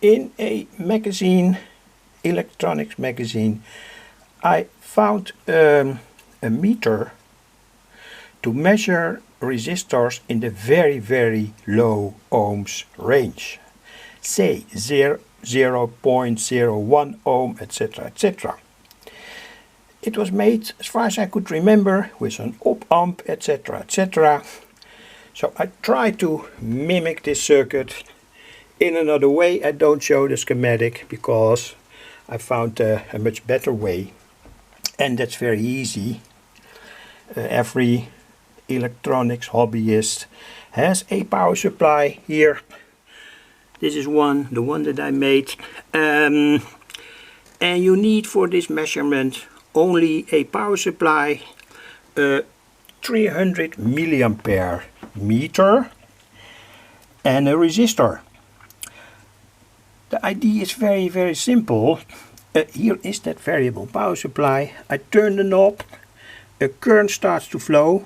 In a magazine, electronics magazine, I found a meter to measure resistors in the very low ohms range, say 0.01 ohm, etc., etc. It was made, as far as I could remember, with an op-amp, etc., etc. So I tried to mimic this circuit in another way. I don't show the schematic because I found a much better way, and that's very easy. Every electronics hobbyist has a power supply here. This is the one that I made, and you need for this measurement only a power supply, 300 milliampere meter, and a resistor. The idea is very simple. Here is that variable power supply. I turn the knob, a current starts to flow.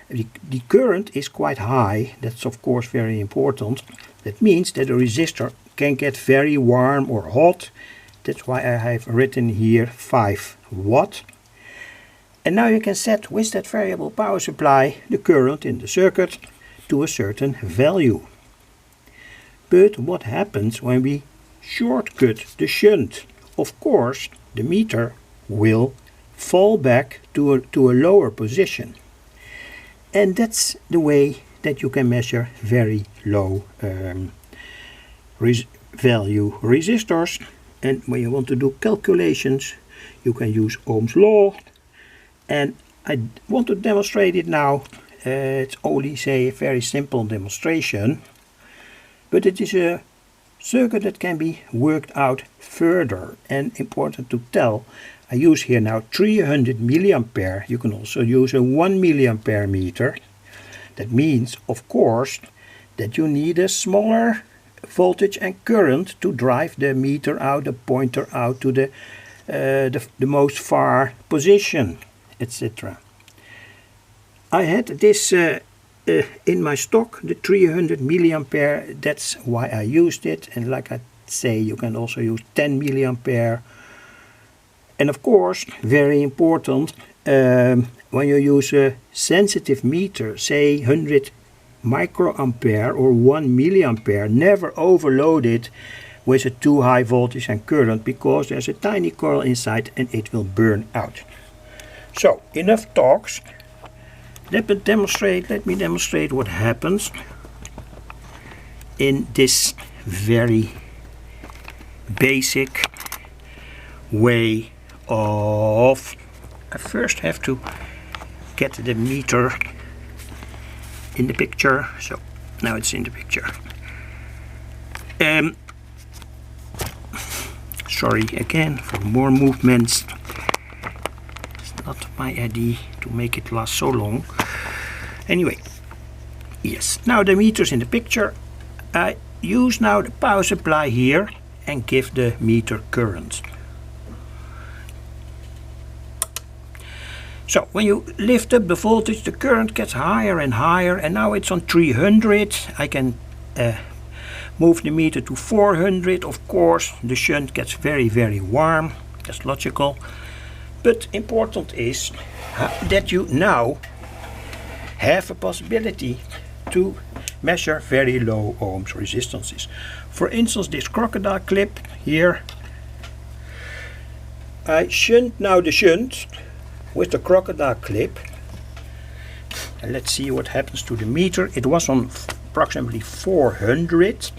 The current is quite high, that's of course very important. That means that the resistor can get very warm or hot. That's why I have written here 5 watt. And now you can set with that variable power supply the current in the circuit to a certain value. But what happens when we shortcut the shunt? Of course, the meter will fall back to a lower position. And that's the way that you can measure very low value resistors. And when you want to do calculations, you can use Ohm's law. And I want to demonstrate it now. It's only, say, a very simple demonstration. But it is a circuit that can be worked out further. And important to tell, I use here now 300 milliampere. You can also use a 1 milliampere meter. That means, of course, that you need a smaller voltage and current to drive the meter out, the pointer out to the most far position, etc. I had this in my stock, the 300 milliampere. That's why I used it. And like I say, you can also use 10 milliampere. And of course, very important, when you use a sensitive meter, say 100 microampere or 1 milliampere, never overload it with a too high voltage and current, because there's a tiny coil inside and it will burn out. So, enough talks. Let me demonstrate what happens in this very basic way of... I first have to get the meter in the picture. So now it's in the picture. Sorry again for more movements. It's not my idea to make it last so long. Anyway, yes, now the meter's in the picture. I use now the power supply here and give the meter current. So when you lift up the voltage, the current gets higher and higher, and now it's on 300. I can move the meter to 400. Of course, the shunt gets very warm. That's logical. But important is that you now have a possibility to measure very low ohms resistances. For instance, this crocodile clip here. I shunt now the shunt with the crocodile clip, and let's see what happens to the meter. It was on approximately 400.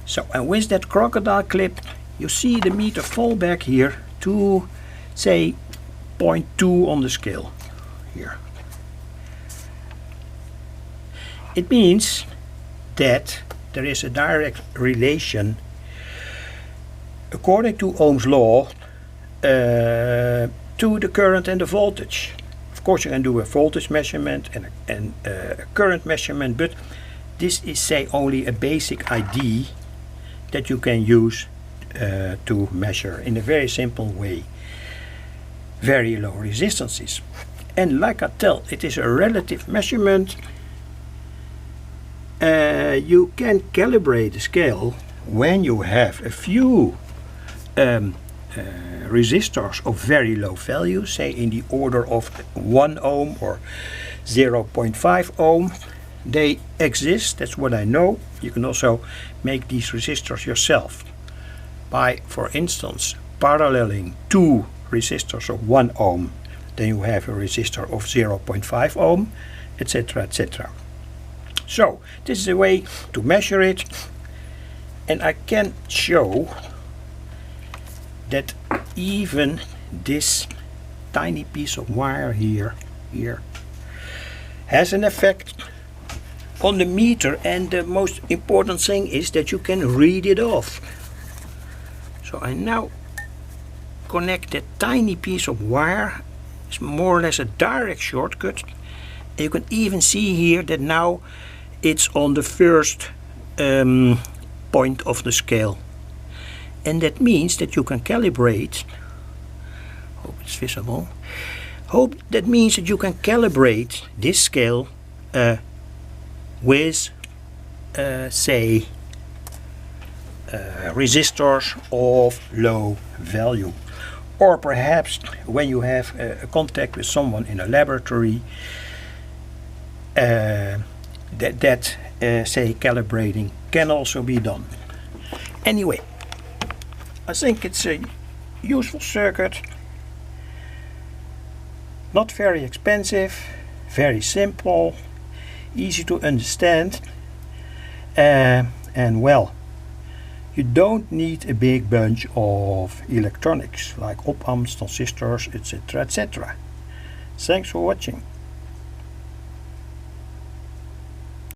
So, and with that crocodile clip, you see the meter fall back here to, say, 0.2 on the scale here. It means that there is a direct relation, according to Ohm's law, to the current and the voltage. Of course, you can do a voltage measurement and a current measurement, but this is, say, only a basic idea that you can use to measure in a very simple way very low resistances. And like I tell, it is a relative measurement, you can calibrate the scale when you have a few resistors of very low value, say in the order of 1 ohm or 0.5 ohm. They exist, that's what I know. You can also make these resistors yourself by, for instance, paralleling two resistors of 1 ohm. Then you have a resistor of 0.5 ohm, etc., etc. So this is a way to measure it, and I can show that even this tiny piece of wire here has an effect on the meter, and the most important thing is that you can read it off. So I now connect that tiny piece of wire. It's more or less a direct shortcut, and you can even see here that now it's on the first point of the scale, and that means that you can calibrate. Hope it's visible. That means that you can calibrate this scale with say resistors of low value, or perhaps when you have a contact with someone in a laboratory, say calibrating can also be done. Anyway, I think it's a useful circuit, not very expensive, very simple, easy to understand, and well, you don't need a big bunch of electronics like op-amps, transistors, etc., etc. Thanks for watching.